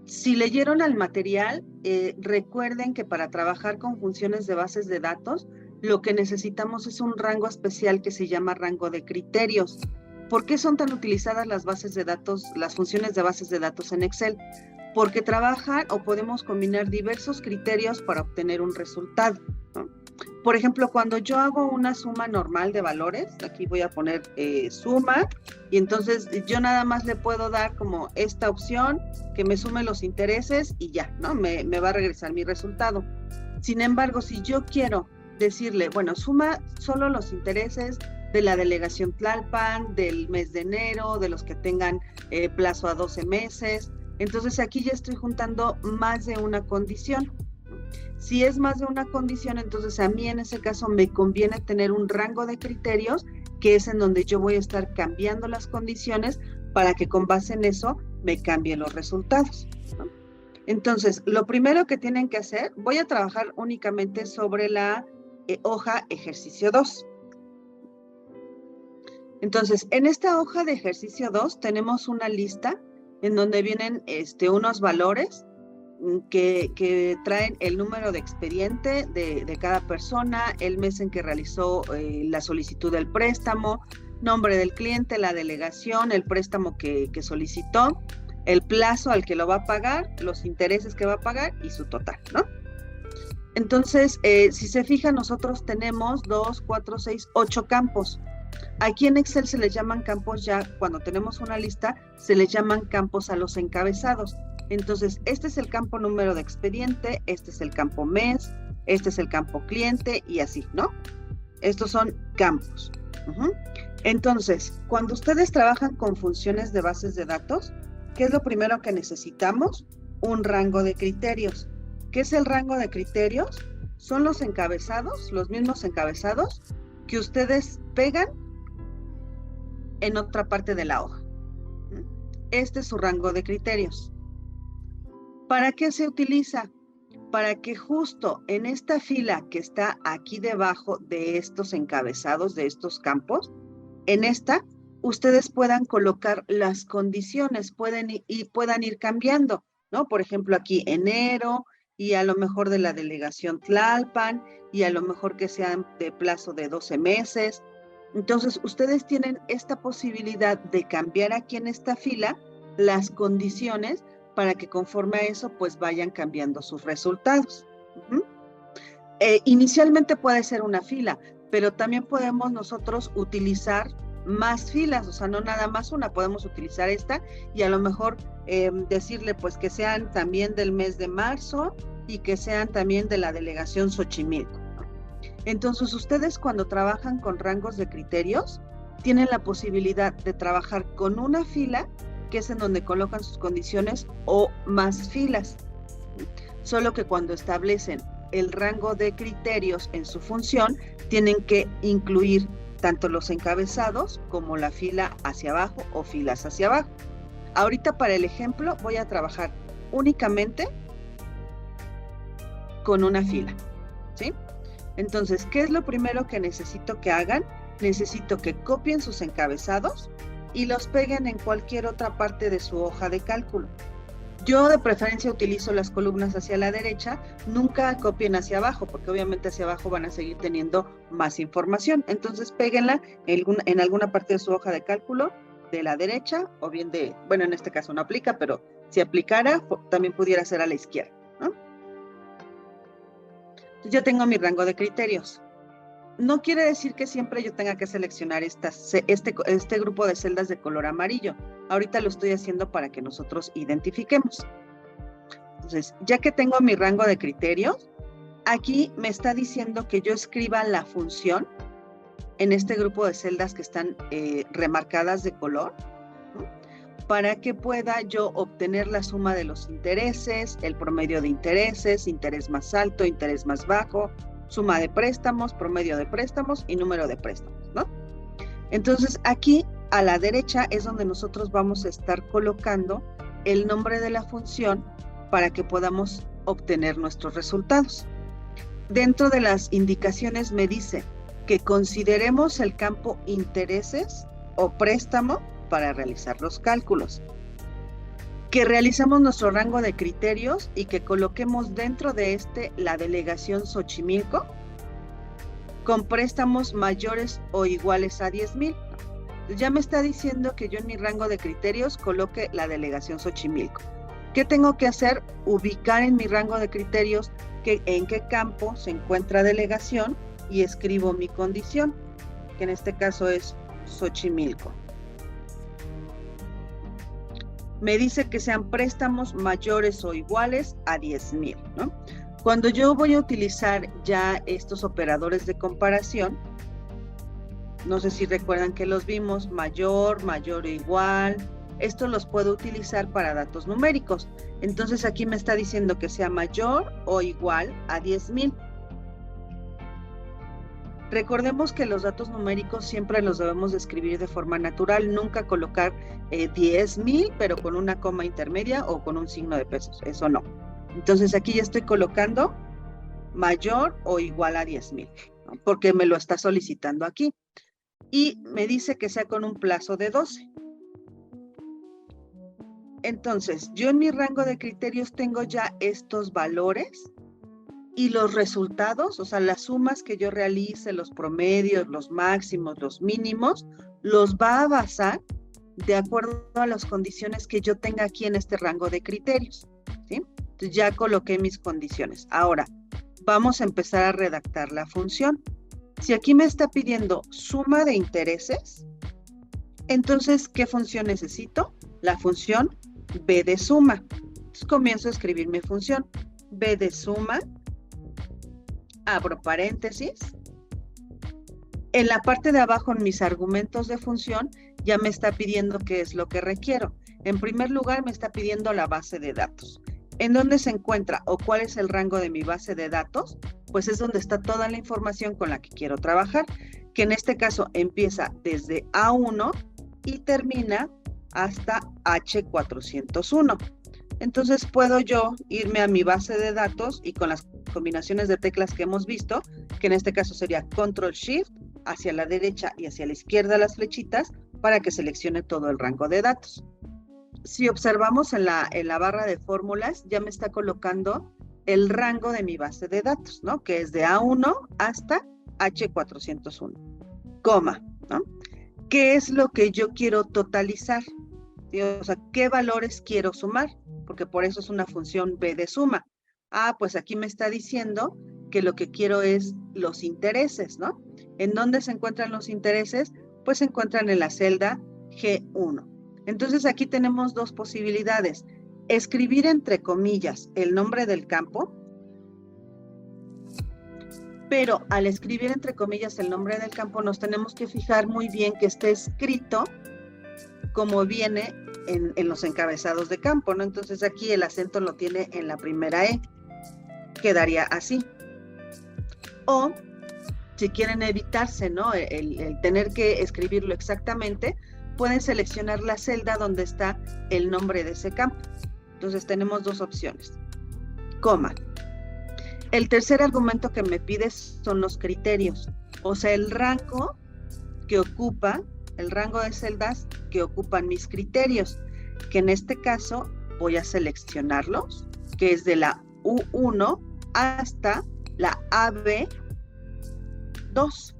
Si leyeron el material, recuerden que para trabajar con funciones de bases de datos, lo que necesitamos es un rango especial que se llama rango de criterios. ¿Por qué son tan utilizadas las bases de datos, las funciones de bases de datos en Excel? Porque trabajan o podemos combinar diversos criterios para obtener un resultado, ¿no? Por ejemplo, cuando yo hago una suma normal de valores, aquí voy a poner suma, y entonces yo nada más le puedo dar como esta opción, que me sume los intereses y ya, ¿no? Me va a regresar mi resultado. Sin embargo, si yo quiero decirle, bueno, suma solo los intereses de la delegación Tlalpan, del mes de enero, de los que tengan plazo a 12 meses, entonces aquí ya estoy juntando más de una condición. Si es más de una condición, entonces a mí en ese caso me conviene tener un rango de criterios, que es en donde yo voy a estar cambiando las condiciones para que con base en eso me cambien los resultados, ¿no? Entonces, lo primero que tienen que hacer, voy a trabajar únicamente sobre la hoja ejercicio 2. Entonces, en esta hoja de ejercicio 2 tenemos una lista en donde vienen unos valores que traen el número de expediente de cada persona, el mes en que realizó la solicitud del préstamo, nombre del cliente, la delegación, el préstamo que solicitó, el plazo al que lo va a pagar, los intereses que va a pagar y su total, ¿no? Entonces, si se fijan, nosotros tenemos 2, 4, 6, 8 campos. Aquí en Excel se les llaman campos, ya cuando tenemos una lista, se les llaman campos a los encabezados. Entonces, este es el campo número de expediente, este es el campo mes, este es el campo cliente y así, ¿no? Estos son campos. Entonces, cuando ustedes trabajan con funciones de bases de datos, ¿qué es lo primero que necesitamos? Un rango de criterios. ¿Qué es el rango de criterios? Son los encabezados, los mismos encabezados que ustedes pegan en otra parte de la hoja. Este es su rango de criterios. ¿Para qué se utiliza? Para que justo en esta fila que está aquí debajo de estos encabezados, de estos campos, en esta, ustedes puedan colocar las condiciones, puedan ir cambiando, ¿no? Por ejemplo, aquí enero, y a lo mejor de la delegación Tlalpan, y a lo mejor que sean de plazo de 12 meses. Entonces, ustedes tienen esta posibilidad de cambiar aquí en esta fila las condiciones para que conforme a eso, pues vayan cambiando sus resultados. Inicialmente puede ser una fila, pero también podemos nosotros utilizar más filas, o sea, no nada más una, podemos utilizar esta y a lo mejor decirle pues que sean también del mes de marzo y que sean también de la delegación Xochimilco. Entonces, ustedes cuando trabajan con rangos de criterios, tienen la posibilidad de trabajar con una fila, que es en donde colocan sus condiciones, o más filas. Solo que cuando establecen el rango de criterios en su función, tienen que incluir tanto los encabezados como la fila hacia abajo o filas hacia abajo. Ahorita para el ejemplo voy a trabajar únicamente con una fila, ¿sí? Entonces, ¿qué es lo primero que necesito que hagan? Necesito que copien sus encabezados y los peguen en cualquier otra parte de su hoja de cálculo. Yo de preferencia utilizo las columnas hacia la derecha, nunca copien hacia abajo, porque obviamente hacia abajo van a seguir teniendo más información. Entonces péguenla en alguna parte de su hoja de cálculo, de la derecha, o bien bueno, en este caso no aplica, pero si aplicara, también pudiera ser a la izquierda, ¿no? Yo tengo mi rango de criterios. No quiere decir que siempre yo tenga que seleccionar este grupo de celdas de color amarillo. Ahorita lo estoy haciendo para que nosotros identifiquemos. Entonces, ya que tengo mi rango de criterios, aquí me está diciendo que yo escriba la función en este grupo de celdas que están remarcadas de color, ¿no? Para que pueda yo obtener la suma de los intereses, el promedio de intereses, interés más alto, interés más bajo, suma de préstamos, promedio de préstamos y número de préstamos, ¿no? Entonces aquí a la derecha es donde nosotros vamos a estar colocando el nombre de la función para que podamos obtener nuestros resultados. Dentro de las indicaciones me dice que consideremos el campo intereses o préstamo para realizar los cálculos. que realicemos nuestro rango de criterios y que coloquemos dentro de la delegación Xochimilco con préstamos mayores o iguales a 10,000. Ya me está diciendo que yo en mi rango de criterios coloque la delegación Xochimilco. ¿Qué tengo que hacer? Ubicar en mi rango de criterios en qué campo se encuentra delegación y escribo mi condición, que en este caso es Xochimilco. Me dice que sean préstamos mayores o iguales a 10,000, ¿no? Cuando yo voy a utilizar ya estos operadores de comparación, no sé si recuerdan que los vimos, mayor o igual, estos los puedo utilizar para datos numéricos. Entonces aquí me está diciendo que sea mayor o igual a 10,000. Recordemos que los datos numéricos siempre los debemos de escribir de forma natural, nunca colocar 10,000, pero con una coma intermedia o con un signo de pesos, eso no. Entonces aquí ya estoy colocando mayor o igual a 10,000, ¿no? Porque me lo está solicitando aquí. Y me dice que sea con un plazo de 12. Entonces, yo en mi rango de criterios tengo ya estos valores y los resultados, o sea, las sumas que yo realice, los promedios, los máximos, los mínimos, los va a basar de acuerdo a las condiciones que yo tenga aquí en este rango de criterios, ¿sí? Entonces ya coloqué mis condiciones. Ahora, vamos a empezar a redactar la función. Si aquí me está pidiendo suma de intereses, entonces, ¿qué función necesito? La función b de suma. Entonces comienzo a escribir mi función. B de suma, abro paréntesis. En la parte de abajo, en mis argumentos de función, ya me está pidiendo qué es lo que requiero. En primer lugar, me está pidiendo la base de datos. ¿En dónde se encuentra o cuál es el rango de mi base de datos? Pues es donde está toda la información con la que quiero trabajar, que en este caso empieza desde A1 y termina hasta H401. Entonces puedo yo irme a mi base de datos y con las combinaciones de teclas que hemos visto, que en este caso sería Control Shift, hacia la derecha y hacia la izquierda las flechitas, para que seleccione todo el rango de datos. Si observamos en la barra de fórmulas, ya me está colocando el rango de mi base de datos, ¿no? Que es de A1 hasta H401, coma, ¿no? ¿Qué es lo que yo quiero totalizar? ¿Sí? O sea, ¿qué valores quiero sumar? Porque por eso es una función b de suma. Ah, pues aquí me está diciendo que lo que quiero es los intereses, ¿no? ¿En dónde se encuentran los intereses? Pues se encuentran en la celda G1. Entonces aquí tenemos dos posibilidades. Escribir entre comillas el nombre del campo, pero al escribir entre comillas el nombre del campo nos tenemos que fijar muy bien que esté escrito como viene en los encabezados de campo, ¿no? Entonces aquí el acento lo tiene en la primera E, quedaría así. O si quieren evitarse, ¿no? el tener que escribirlo exactamente, pueden seleccionar la celda donde está el nombre de ese campo. Entonces tenemos dos opciones. Coma. El tercer argumento que me pide son los criterios, o sea, el rango que ocupa, el rango de celdas que ocupan mis criterios, que en este caso voy a seleccionarlos, que es de la U1 hasta la AB2.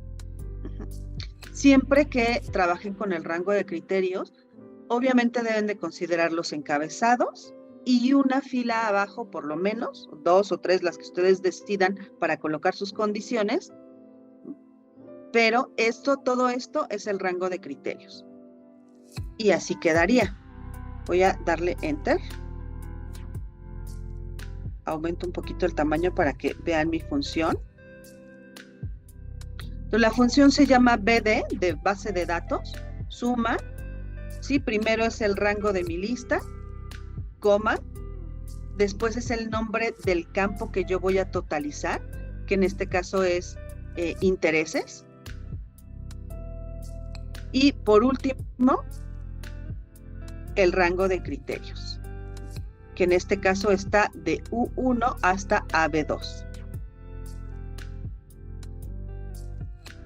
Siempre que trabajen con el rango de criterios, obviamente deben de considerar los encabezados y una fila abajo, por lo menos, 2 o 3, las que ustedes decidan para colocar sus condiciones, pero todo esto es el rango de criterios. Y así quedaría. Voy a darle Enter. Aumento un poquito el tamaño para que vean mi función. Entonces, la función se llama BD, de base de datos, suma, ¿sí? Primero es el rango de mi lista, coma, después es el nombre del campo que yo voy a totalizar, que en este caso es intereses, y por último, el rango de criterios, que en este caso está de U1 hasta AB2.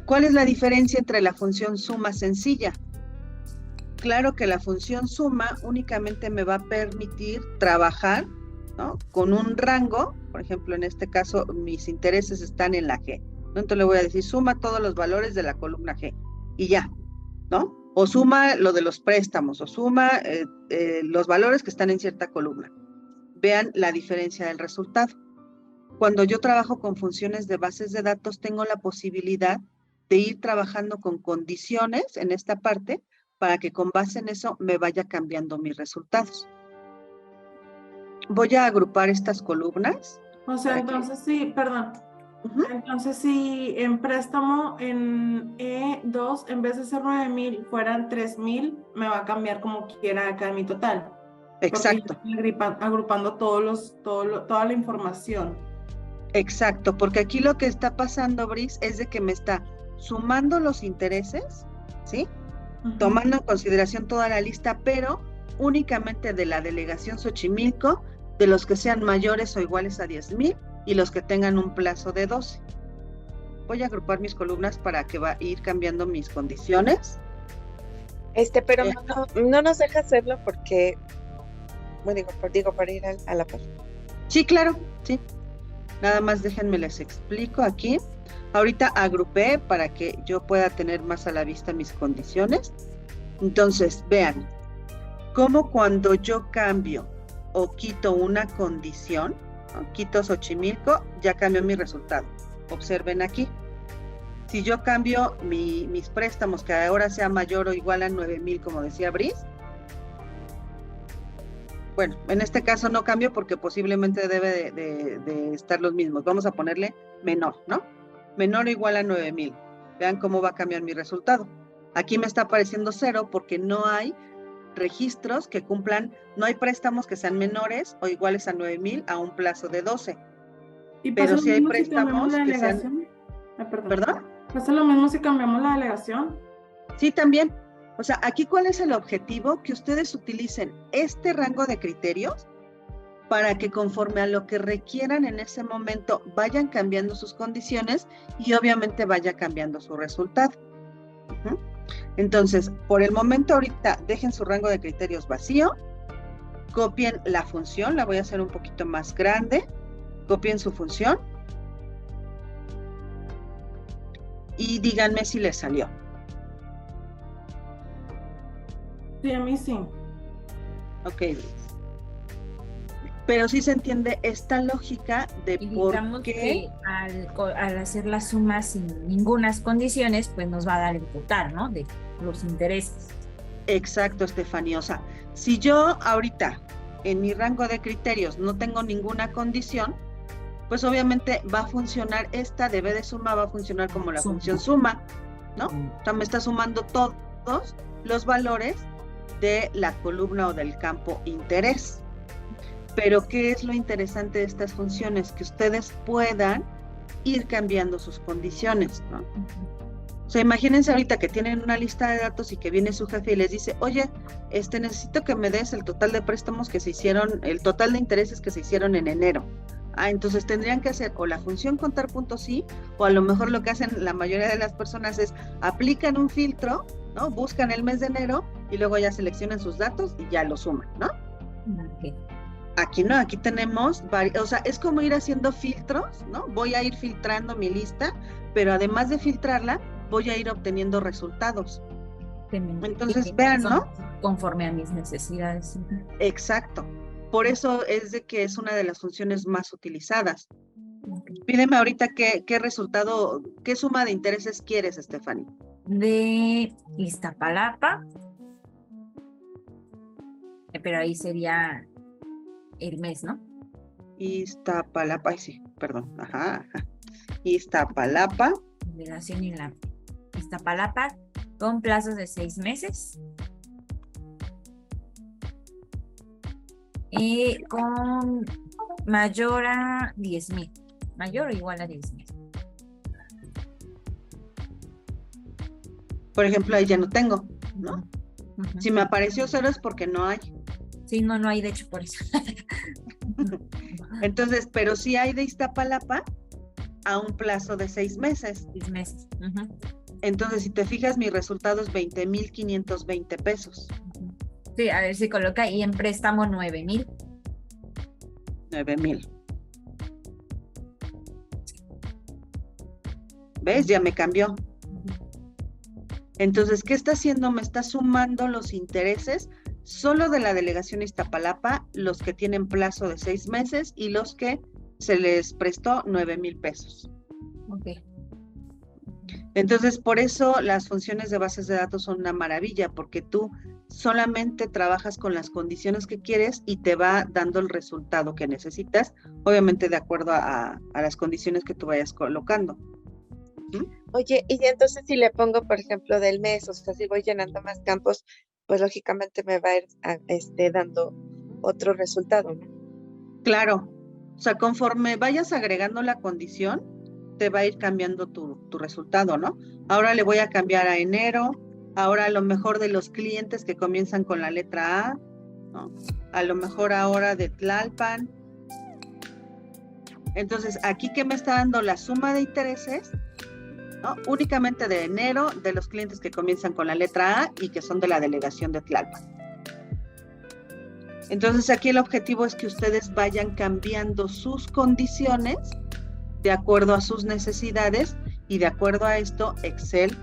¿Cuál es la diferencia entre la función suma sencilla? claro que la función suma únicamente me va a permitir trabajar, ¿no?, con un rango. Por ejemplo, en este caso, mis intereses están en la G, ¿no? Entonces le voy a decir, suma todos los valores de la columna G, y ya, ¿no? O suma lo de los préstamos, o suma los valores que están en cierta columna. Vean la diferencia del resultado. Cuando yo trabajo con funciones de bases de datos, tengo la posibilidad de ir trabajando con condiciones en esta parte para que con base en eso me vaya cambiando mis resultados. Voy a agrupar estas columnas. O sea, entonces sí, perdón. Entonces si en préstamo en E2, en vez de ser 9,000, fueran 3,000, me va a cambiar como quiera acá en mi total. Exacto. Porque estoy agrupando toda la información. Exacto, porque aquí lo que está pasando, Brice, es de que me está sumando los intereses, ¿sí? Tomando en consideración toda la lista, pero únicamente de la delegación Xochimilco, de los que sean mayores o iguales a 10,000 y los que tengan un plazo de 12. Voy a agrupar mis columnas para que va a ir cambiando mis condiciones. Pero no nos deja hacerlo porque, bueno, digo para ir a la par. Sí, claro, sí. Nada más déjenme les explico aquí. Ahorita agrupé para que yo pueda tener más a la vista mis condiciones. Entonces, vean, cómo cuando yo cambio o quito una condición, ¿no?, quito Xochimilco, ya cambió mi resultado. Observen aquí. Si yo cambio mis préstamos, que ahora sea mayor o igual a 9,000, como decía Brice, bueno, en este caso no cambio porque posiblemente debe de estar los mismos. Vamos a ponerle menor, ¿no? Menor o igual a 9,000. Vean cómo va a cambiar mi resultado. Aquí me está apareciendo 0 porque no hay registros que cumplan, no hay préstamos que sean menores o iguales a 9,000 a un plazo de 12. ¿Y pero si hay préstamos que sean... ¿Perdón? ¿Pasa lo mismo si cambiamos la delegación? Sí, también. O sea, aquí ¿cuál es el objetivo? Que ustedes utilicen este rango de criterios para que conforme a lo que requieran en ese momento vayan cambiando sus condiciones y obviamente vaya cambiando su resultado. Entonces, por el momento ahorita dejen su rango de criterios vacío, copien la función, la voy a hacer un poquito más grande, copien su función y díganme si les salió. Sí, a mí sí. Ok. Pero sí se entiende esta lógica de por qué... que al hacer la suma sin ninguna condiciones, pues nos va a dar el total, ¿no?, de los intereses. Exacto, Estefanía. O sea, si yo ahorita en mi rango de criterios no tengo ninguna condición, pues obviamente va a funcionar esta de B de suma, va a funcionar como la función suma, ¿no? O sea, me está sumando todos los valores de la columna o del campo interés. Pero ¿qué es lo interesante de estas funciones? Que ustedes puedan ir cambiando sus condiciones, ¿no? O sea, imagínense ahorita que tienen una lista de datos y que viene su jefe y les dice, oye, necesito que me des el total de préstamos que se hicieron, el total de intereses que se hicieron en enero. Entonces tendrían que hacer o la función contar puntos sí, o a lo mejor lo que hacen la mayoría de las personas es aplican un filtro, ¿no? Buscan el mes de enero y luego ya seleccionan sus datos y ya lo suman, ¿no? Okay. Aquí no, aquí tenemos varios, o sea, es como ir haciendo filtros, ¿no? Voy a ir filtrando mi lista, pero además de filtrarla, voy a ir obteniendo resultados. Entonces, vean, ¿no? Conforme a mis necesidades. Exacto. Por eso es de que es una de las funciones más utilizadas. Pídeme ahorita qué resultado, qué suma de intereses quieres, Stephanie. De Iztapalapa, pero ahí sería el mes, ¿no? Iztapalapa, sí, perdón, ajá. Iztapalapa. Delegación en la Iztapalapa con plazos de 6 meses. Y con mayor a 10,000. Mayor o igual a 10,000. Por ejemplo, ahí ya no tengo, ¿no? Si me apareció 0 es porque no hay. Sí, no hay, de hecho, por eso. Entonces, pero sí hay de Iztapalapa a un plazo de 6 meses. 6 meses. Entonces, si te fijas, mi resultado es 20,520 pesos. Sí, a ver si coloca y en préstamo 9,000. 9,000. ¿Ves? Ya me cambió. Entonces, ¿qué está haciendo? Me está sumando los intereses solo de la delegación Iztapalapa, los que tienen plazo de 6 meses y los que se les prestó 9,000 pesos. Ok. Entonces, por eso las funciones de bases de datos son una maravilla, porque tú solamente trabajas con las condiciones que quieres y te va dando el resultado que necesitas, obviamente de acuerdo a las condiciones que tú vayas colocando. Oye, y entonces si le pongo, por ejemplo, del mes, o sea, si voy llenando más campos, pues lógicamente me va a ir dando otro resultado, ¿no? Claro, o sea, conforme vayas agregando la condición, te va a ir cambiando tu resultado, ¿no? Ahora le voy a cambiar a enero, ahora a lo mejor de los clientes que comienzan con la letra A, ¿no? A lo mejor ahora de Tlalpan. Entonces, aquí que me está dando la suma de intereses, ¿no? Únicamente de enero, de los clientes que comienzan con la letra A y que son de la delegación de Tlalpan. Entonces, aquí el objetivo es que ustedes vayan cambiando sus condiciones de acuerdo a sus necesidades y de acuerdo a esto, Excel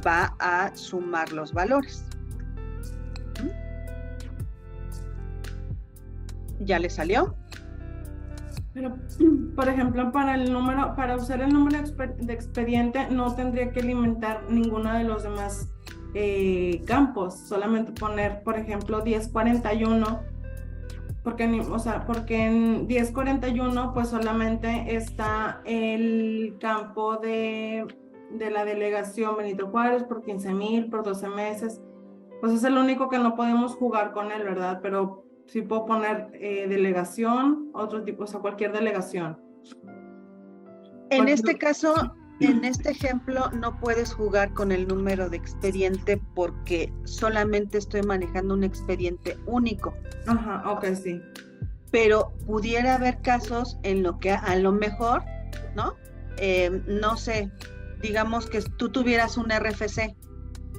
va a sumar los valores. ¿Ya le salió? Pero, por ejemplo, para usar el número de expediente no tendría que alimentar ninguno de los demás campos, solamente poner, por ejemplo, 1041, porque en 1041 pues solamente está el campo de la delegación Benito Juárez por 15,000, por 12 meses, pues es el único que no podemos jugar con él, ¿verdad? Pero sí puedo poner delegación, otro tipo, o sea, cualquier delegación. En este caso, en este ejemplo, no puedes jugar con el número de expediente porque solamente estoy manejando un expediente único. Ajá, ok, sí. Pero pudiera haber casos en lo que a lo mejor, ¿no? No sé, digamos que tú tuvieras un RFC.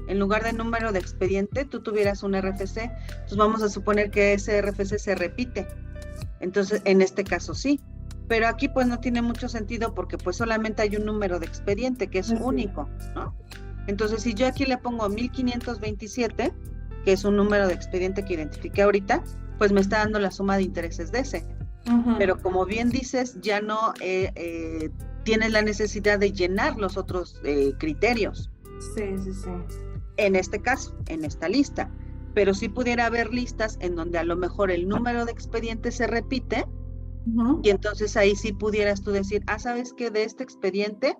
En lugar de número de expediente, tú tuvieras un RFC, entonces vamos a suponer que ese RFC se repite. Entonces, en este caso sí. Pero aquí pues no tiene mucho sentido porque pues solamente hay un número de expediente que es único, ¿no? Entonces, si yo aquí le pongo 1527, que es un número de expediente que identifiqué ahorita, pues me está dando la suma de intereses de ese. Pero como bien dices, ya no tienes la necesidad de llenar los otros criterios. Sí, sí, sí. En este caso, en esta lista, pero sí pudiera haber listas en donde a lo mejor el número de expediente se repite y entonces ahí sí pudieras tú decir, ¿sabes qué? De este expediente,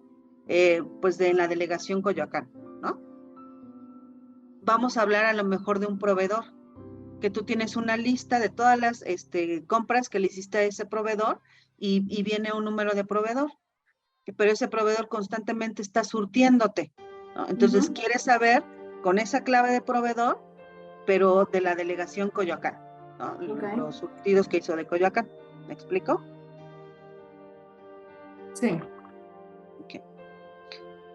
pues de la delegación Coyoacán, ¿no? Vamos a hablar a lo mejor de un proveedor, que tú tienes una lista de todas las compras que le hiciste a ese proveedor y viene un número de proveedor, pero ese proveedor constantemente está surtiéndote, ¿no? Entonces quieres saber con esa clave de proveedor, pero de la delegación Coyoacán, ¿no? Okay. Los surtidos que hizo de Coyoacán. ¿Me explico? Sí. Okay.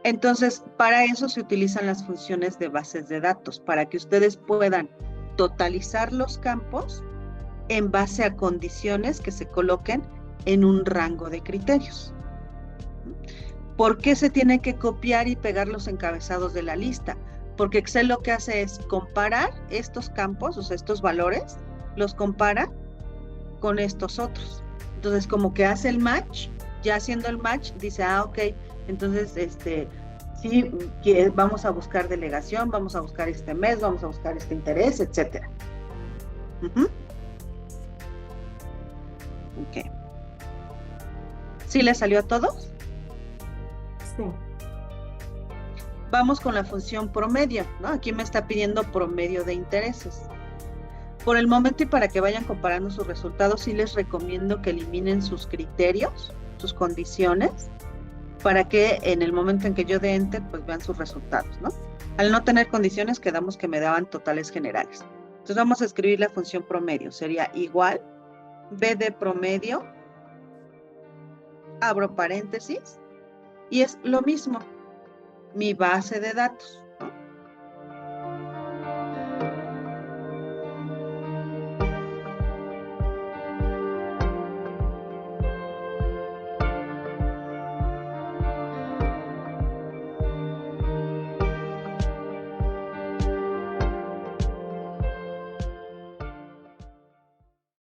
Entonces, para eso se utilizan las funciones de bases de datos, para que ustedes puedan totalizar los campos en base a condiciones que se coloquen en un rango de criterios. ¿Por qué se tiene que copiar y pegar los encabezados de la lista? Porque Excel lo que hace es comparar estos campos, o sea, estos valores, los compara con estos otros. Entonces, como que hace el match, ya haciendo el match, dice, ok, entonces, sí, vamos a buscar delegación, vamos a buscar este mes, vamos a buscar este interés, etcétera. Ok. ¿Sí le salió a todos? Sí. Vamos con la función promedio, ¿no? Aquí me está pidiendo promedio de intereses. Por el momento y para que vayan comparando sus resultados, sí les recomiendo que eliminen sus criterios, sus condiciones, para que en el momento en que yo dé enter, pues vean sus resultados, ¿no? Al no tener condiciones, quedamos que me daban totales generales. Entonces vamos a escribir la función promedio. Sería igual, B de promedio, abro paréntesis, y es lo mismo. mi base de datos.